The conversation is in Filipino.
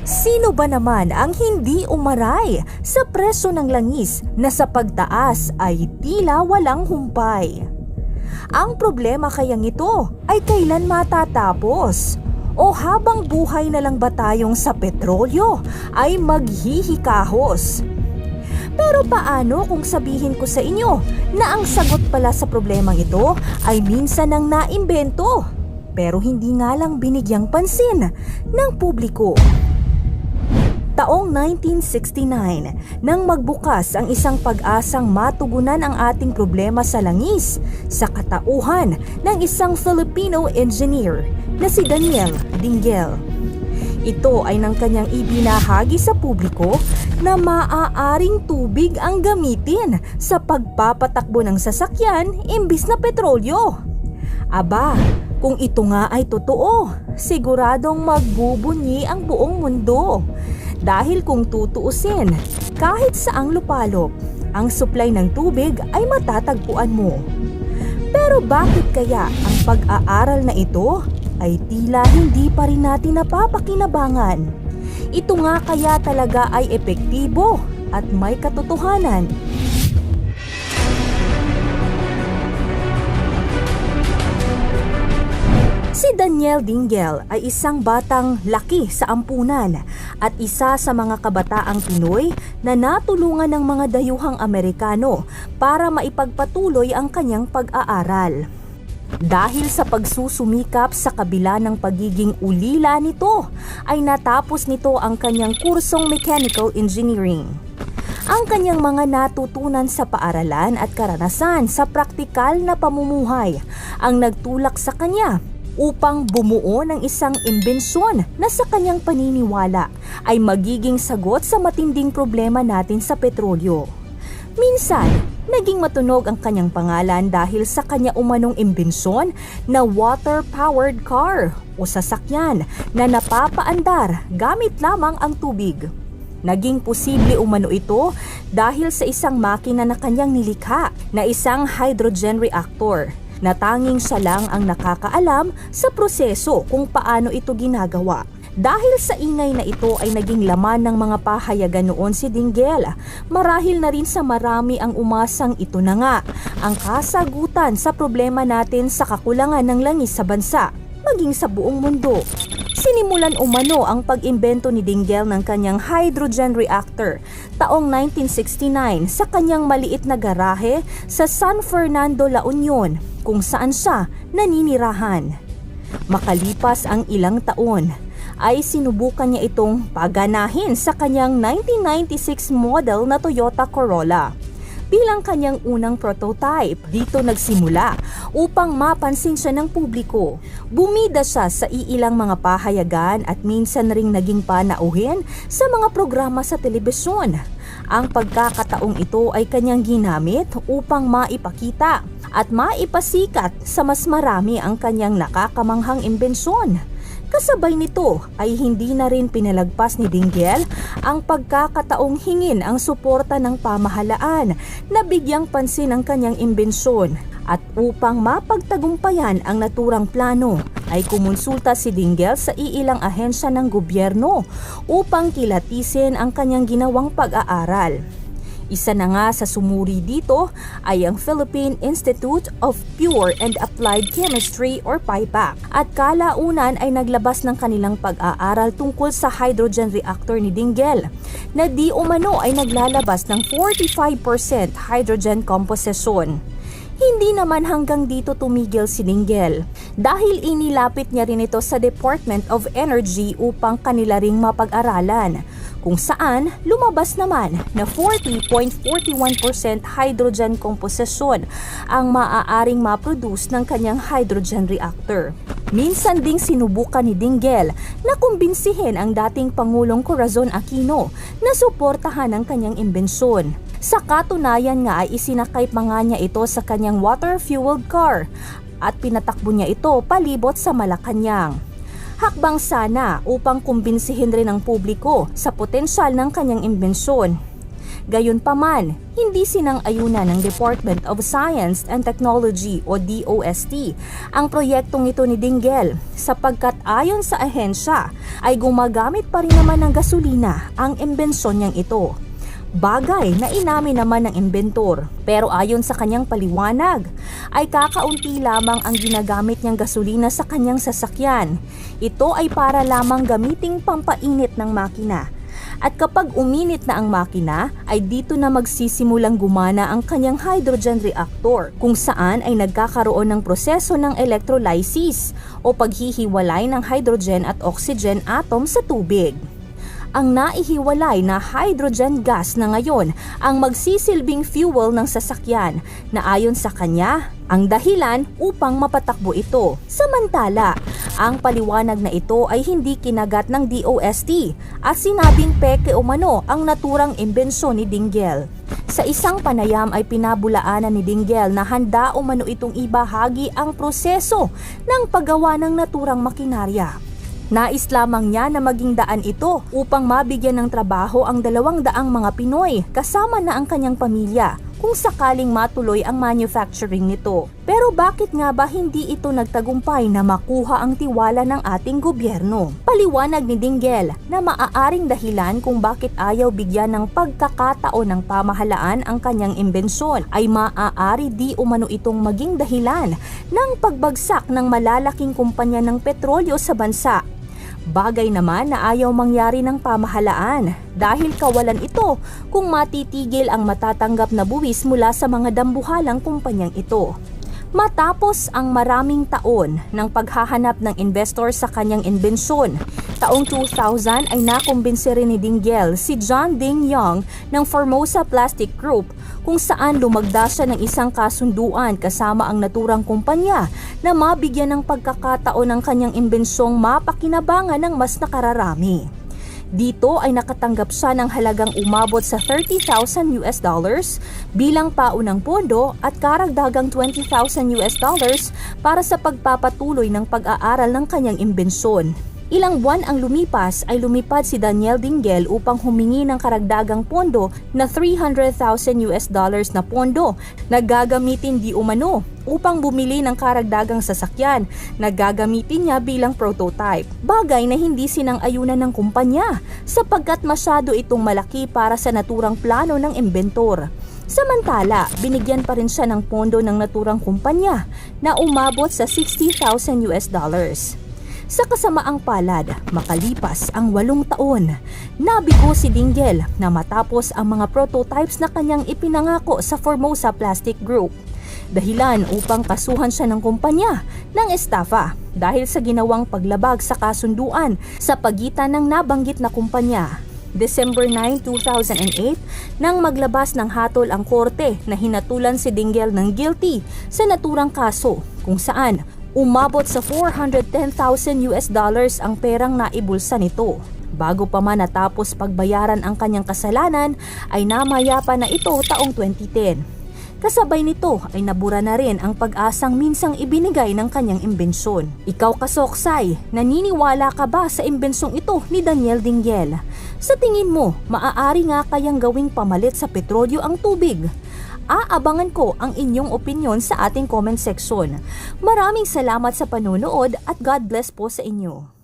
Sino ba naman ang hindi umaray sa presyo ng langis na sa pagtaas ay tila walang humpay? Ang problema kayang ito ay kailan matatapos? O habang buhay na lang ba tayong sa petrolyo ay maghihikahos? Pero paano kung sabihin ko sa inyo na ang sagot pala sa problemang ito ay minsan nang naimbento, pero hindi nga lang binigyang pansin ng publiko? Taong 1969 nang magbukas ang isang pag-asang matugunan ang ating problema sa langis sa katauhan ng isang Filipino engineer na si Daniel Dinggel. Ito ay nang kanyang ibinahagi sa publiko na maaaring tubig ang gamitin sa pagpapatakbo ng sasakyan imbis na petrolyo. Aba, kung ito nga ay totoo, siguradong magbubunyi ang buong mundo. Dahil kung tutuusin, kahit saang lupalop, ang supply ng tubig ay matatagpuan mo. Pero bakit kaya ang pag-aaral na ito ay tila hindi pa rin natin napapakinabangan? Ito nga kaya talaga ay epektibo at may katotohanan. Si Daniel Dinggel ay isang batang laki sa ampunan at isa sa mga kabataang Pinoy na natulungan ng mga dayuhang Amerikano para maipagpatuloy ang kanyang pag-aaral. Dahil sa pagsusumikap sa kabila ng pagiging ulila nito, ay natapos nito ang kanyang kursong mechanical engineering. Ang kanyang mga natutunan sa paaralan at karanasan sa praktikal na pamumuhay ang nagtulak sa kanya upang bumuo ng isang imbensyon na sa kanyang paniniwala ay magiging sagot sa matinding problema natin sa petrolyo. Minsan, naging matunog ang kanyang pangalan dahil sa kanya umanong imbensyon na water-powered car o sasakyan na napapaandar gamit lamang ang tubig. Naging posible umano ito dahil sa isang makina na kanyang nilikha na isang hydrogen reactor na tanging siya lang ang nakakaalam sa proseso kung paano ito ginagawa. Dahil sa ingay na ito ay naging laman ng mga pahayagan noon si Dinggel. Marahil na rin sa marami ang umasang ito na nga ang kasagutan sa problema natin sa kakulangan ng langis sa bansa, maging sa buong mundo. Sinimulan umano ang pag-imbento ni Dinggel ng kanyang hydrogen reactor taong 1969 sa kanyang maliit na garahe sa San Fernando, La Union, kung saan siya naninirahan. Makalipas ang ilang taon, ay sinubukan niya itong paganahin sa kanyang 1996 model na Toyota Corolla. Bilang kanyang unang prototype, dito nagsimula upang mapansin siya ng publiko. Bumida siya sa iilang mga pahayagan at minsan ring naging panauhin sa mga programa sa telebisyon. Ang pagkakataong ito ay kanyang ginamit upang maipakita at maipasikat sa mas marami ang kanyang nakakamanghang imbensyon. Kasabay nito ay hindi na rin pinalagpas ni Dinggel ang pagkakataong hingin ang suporta ng pamahalaan na bigyang pansin ang kanyang imbensyon. At upang mapagtagumpayan ang naturang plano ay kumonsulta si Dinggel sa iilang ahensya ng gobyerno upang kilatisin ang kanyang ginawang pag-aaral. Isa na nga sa sumuri dito ay ang Philippine Institute of Pure and Applied Chemistry or PIPAC. At kalaunan ay naglabas ng kanilang pag-aaral tungkol sa hydrogen reactor ni Dinggel na di umano ay naglalabas ng 45% hydrogen composition. Hindi naman hanggang dito tumigil si Dinggel dahil inilapit niya rin ito sa Department of Energy upang kanila ring mapag-aralan, kung saan lumabas naman na 40.41% hydrogen composition ang maaaring maproduce ng kanyang hydrogen reactor. Minsan ding sinubukan ni Dinggel na kumbinsihin ang dating Pangulong Corazon Aquino na suportahan ang kanyang imbensyon. Sa katunayan nga ay isinakay pa nga niya ito sa kanyang water-fueled car at pinatakbo niya ito palibot sa Malacanang. Hakbang sana upang kumbinsihin rin ang publiko sa potensyal ng kanyang imbensyon. Gayunpaman, hindi sinang-ayunan ng Department of Science and Technology o DOST ang proyektong ito ni Dingel sapagkat ayon sa ahensya ay gumagamit pa rin naman ng gasolina ang imbensyon niyang ito. Bagay na inamin naman ng inventor, pero ayon sa kanyang paliwanag ay kakaunti lamang ang ginagamit niyang gasolina sa kanyang sasakyan. Ito ay para lamang gamiting pampainit ng makina. At kapag uminit na ang makina ay dito na magsisimulang gumana ang kanyang hydrogen reactor kung saan ay nagkakaroon ng proseso ng electrolysis o paghihiwalay ng hydrogen at oxygen atom sa tubig. Ang naihiwalay na hydrogen gas na ngayon ang magsisilbing fuel ng sasakyan na ayon sa kanya ang dahilan upang mapatakbo ito. Samantala, ang paliwanag na ito ay hindi kinagat ng DOST at sinabing peke umano ang naturang imbensyon ni Dingel. Sa isang panayam ay pinabulaanan ni Dingel na handa umano itong ibahagi ang proseso ng paggawa ng naturang makinarya. Nais lamang niya na maging daan ito upang mabigyan ng trabaho ang 200 mga Pinoy kasama na ang kanyang pamilya kung sakaling matuloy ang manufacturing nito. Pero bakit nga ba hindi ito nagtagumpay na makuha ang tiwala ng ating gobyerno? Paliwanag ni Dingel na maaaring dahilan kung bakit ayaw bigyan ng pagkakataon ng pamahalaan ang kanyang imbensyon ay maaari di umano itong maging dahilan ng pagbagsak ng malalaking kumpanya ng petrolyo sa bansa. Bagay naman na ayaw mangyari ng pamahalaan dahil kawalan ito kung matitigil ang matatanggap na buwis mula sa mga dambuhalang kumpanyang ito. Matapos ang maraming taon ng paghahanap ng investor sa kanyang imbensyon, taong 2000 ay nakumbinsi rin ni Dingel si John Ding Yong ng Formosa Plastic Group kung saan lumagda siya ng isang kasunduan kasama ang naturang kumpanya na mabigyan ng pagkakataon ng kanyang imbensyong mapakinabangan ng mas nakararami. Dito ay nakatanggap siya ng halagang umabot sa $30,000 bilang paunang pondo at karagdagang $20,000 para sa pagpapatuloy ng pag-aaral ng kanyang imbensyon. Ilang buwan ang lumipas ay lumipad si Daniel Dingel upang humingi ng karagdagang pondo na $300,000 na pondo na gagamitin di umano upang bumili ng karagdagang sasakyan na gagamitin niya bilang prototype. Bagay na hindi sinang-ayunan ng kumpanya sapagkat masyado itong malaki para sa naturang plano ng inventor. Samantala, binigyan pa rin siya ng pondo ng naturang kumpanya na umabot sa $60,000. Sa kasamaang palad, makalipas ang 8 taon, nabigo si Dingel na matapos ang mga prototypes na kanyang ipinangako sa Formosa Plastic Group. Dahilan upang kasuhan siya ng kumpanya ng estafa dahil sa ginawang paglabag sa kasunduan sa pagitan ng nabanggit na kumpanya. December 9, 2008, nang maglabas ng hatol ang korte na hinatulan si Dingel ng guilty sa naturang kaso kung saan umabot sa $410,000 ang perang naibulsa nito. Bago pa man natapos pagbayaran ang kanyang kasalanan ay namayapa na ito taong 2010. Kasabay nito ay nabura na rin ang pag-asang minsang ibinigay ng kanyang imbensyon. Ikaw kasoksay, naniniwala ka ba sa imbensyong ito ni Daniel Dingel? Sa tingin mo, maaari nga kayang gawing pamalit sa petrolyo ang tubig? Aabangan ko ang inyong opinyon sa ating comment section. Maraming salamat sa panonood at God bless po sa inyo.